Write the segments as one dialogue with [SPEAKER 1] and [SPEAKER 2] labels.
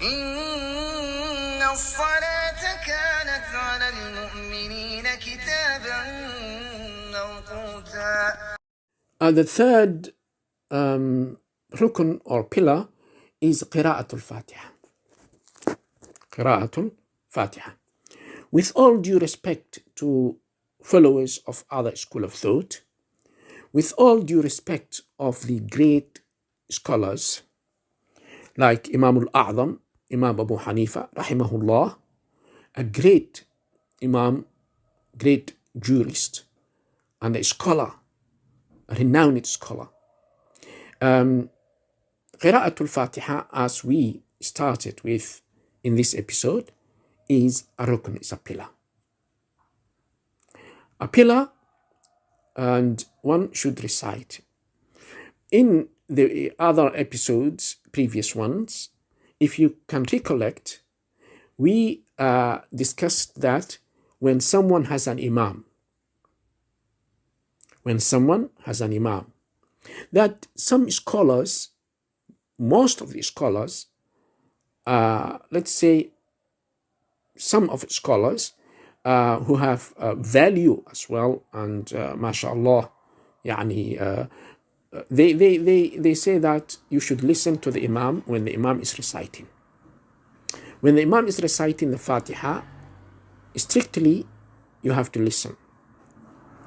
[SPEAKER 1] إن الصلاة كانت على المؤمنين كتابا موقوتا.
[SPEAKER 2] The third rukn or pillar is qira'atul Fatiha. Qira'atul Fatiha. With all due respect to followers of other school of thought, with all due respect of the great scholars like Imam al-A'zam, Imam Abu Hanifa, rahimahullah, a great Imam, great jurist, and a scholar, a renowned scholar. Qira'atul Fatiha, as we started with in this episode, is a rukn, is a pillar. A pillar, and one should recite. In the other episodes, previous ones, if you can recollect, we discussed that when someone has an imam, that some scholars, most of the scholars, let's say some of the scholars who have value as well, and mashallah, yani, they say that you should listen to the imam when the imam is reciting. When the imam is reciting the Fatiha, strictly you have to listen.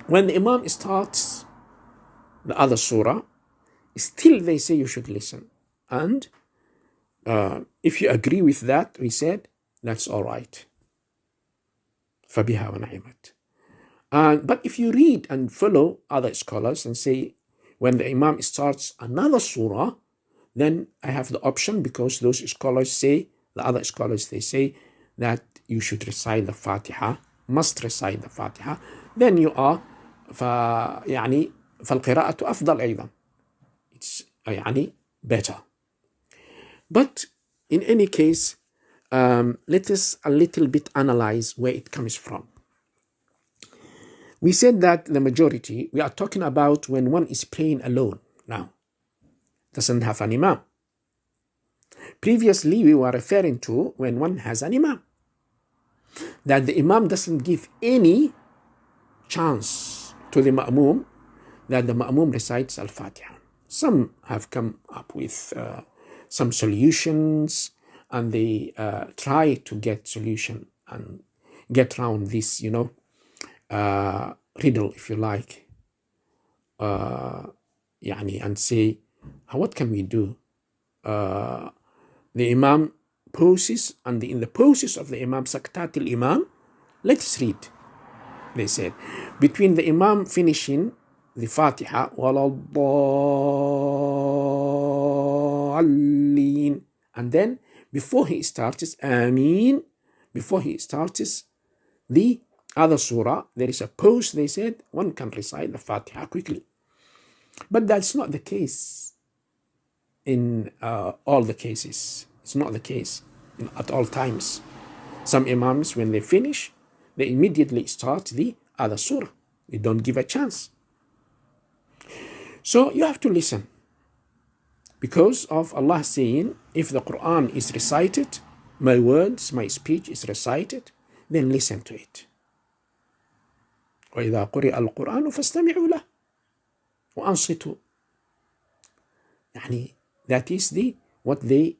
[SPEAKER 2] When the imam starts the other surah, still they say you should listen. And if you agree with that, we said, that's all right. فَبِهَا وَنَعِمَتْ. But if you read and follow other scholars and say, when the imam starts another surah, then I have the option, because those scholars say, the other scholars, they say that you should recite the Fatiha, must recite the Fatiha. Then you are, يعني فالقراءة أفضل أيضا. It's يعني better. But in any case, let us a little bit analyze where it comes from. We said that the majority, we are talking about when one is praying alone now, doesn't have an imam. Previously, we were referring to when one has an imam, that the imam doesn't give any chance to the ma'mum, that the ma'mum recites al-Fatiha. Some have come up with some solutions, and they try to get solution and get around this, riddle, if you like, يعني, and say, what can we do? The imam pauses, and in the pauses of the imam, saktat al-imam, let's read. They said, between the imam finishing the Fatiha, وَلَضَّالِّينَ, and then before he starts, Ameen, before he starts the other surah, there is a pause. They said one can recite the Fatiha quickly. But that's not the case in all the cases. It's not the case at all times. Some imams, when they finish, they immediately start the other surah. They don't give a chance. So you have to listen, because of Allah saying, if the Quran is recited, my words, my speech is recited, then listen to it. وَإِذَا قُرِئَ الْقُرْآنُ فَاسْتَمِعُوا لَهُ وَأَنصِتُوا. يعني, that is what they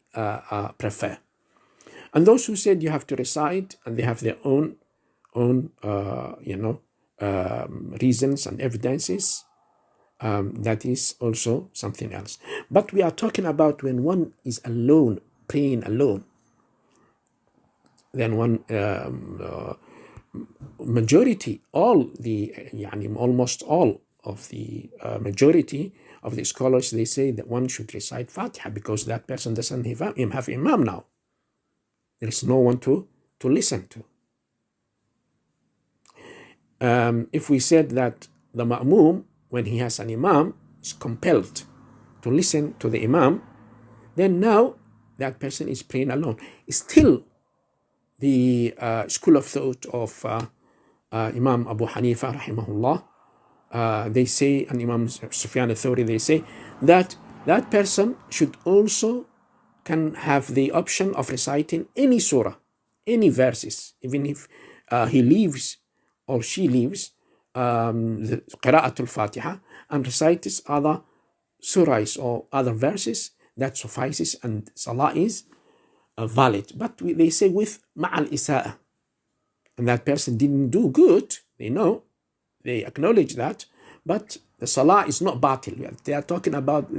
[SPEAKER 2] prefer. And those who said you have to recite, and they have their own reasons and evidences, that is also something else. But we are talking about when one is alone, praying alone. Then one majority, almost all of the majority of the scholars, they say that one should recite Fatiha, because that person doesn't have imam now. There is no one to listen to. If we said that the ma'mum, when he has an imam, is compelled to listen to the imam, then now that person is praying alone. Still, the school of thought of Imam Abu Hanifa, rahimahullah, they say, and Imam Sufyan al-Thawri, they say that that person should also can have the option of reciting any surah, any verses, even if he leaves or she leaves the Qira'atul Fatiha and recites other surahs or other verses, that suffices and salah is valid. But they say with ma'al isa'a, and that person didn't do good, they know, they acknowledge that, but the salah is not batil. They are talking about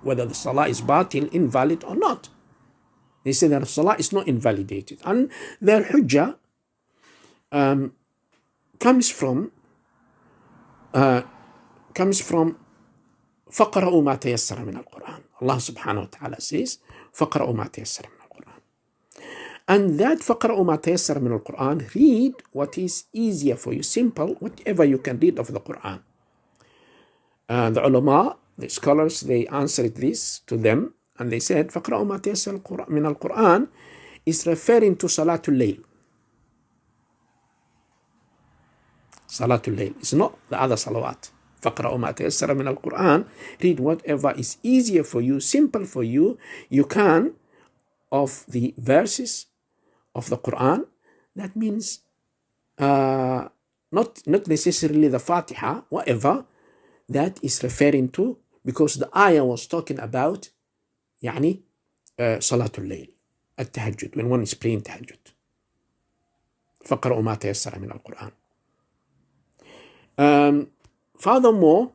[SPEAKER 2] whether the salah is batil, invalid or not. They say that the salah is not invalidated. And their hujjah comes from فَقْرَأُوا مَا تَيَسَّرَ مِنَ الْقُرْآنِ. Allah subhanahu wa ta'ala says فَقْرَأُوا مَا تَيَسَّرَ مِنَ الْقُرْآنِ. And that فَقْرَأُوا مَا تَيَسَّرَ مِنَ الْقُرْآنِ, read what is easier for you, simple, whatever you can read of the Qur'an. The ulama, the scholars, they answered this to them and they said فَقْرَأُوا مَا تَيَسَّرَ مِنَ الْقُرْآنِ is referring to Salatul Layl. Salatul Layl is not the other salawat. فَقْرَأُوا مَا تَيَسَّرَ مِنَ الْقُرْآنِ, read whatever is easier for you, simple for you, you can, of the verses of the Qur'an. That means not necessarily the Fatiha, whatever that is referring to, because the ayah was talking about يعني Salatul Layl, التهجد, when one is praying tahajjud. فَقْرَأُوا مَا تَيَسَّرَ مِنَ الْقُرْآنِ. Furthermore,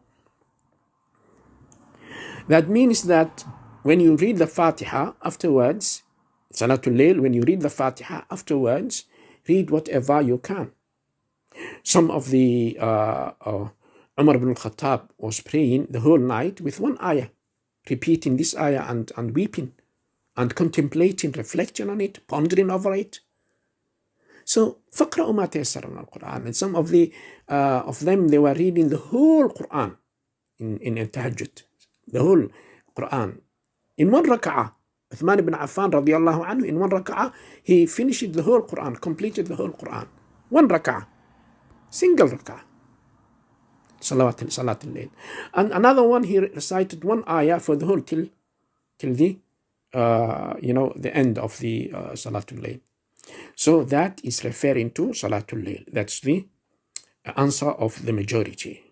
[SPEAKER 2] that means that when you read the Fatiha afterwards, Salatul Layl, when you read the Fatiha afterwards, read whatever you can. Some of the Umar ibn al-Khattab was praying the whole night with one ayah, repeating this ayah and weeping and contemplating, reflecting on it, pondering over it. So, فَقْرَأُوا مَا تَيَسَّرَ مِنَ الْقُرْآنِ. And some of them, they were reading the whole Qur'an in tahajjud, the whole Qur'an. In one rak'ah, Uthman ibn Affan radiallahu anhu, in one rak'ah, he finished the whole Qur'an, completed the whole Qur'an. One rak'ah, single rak'ah. Salatul Layl. And another one, he recited one ayah for the whole till the the end of the Salatul Layl. So that is referring to Salatul Layl. That's the answer of the majority.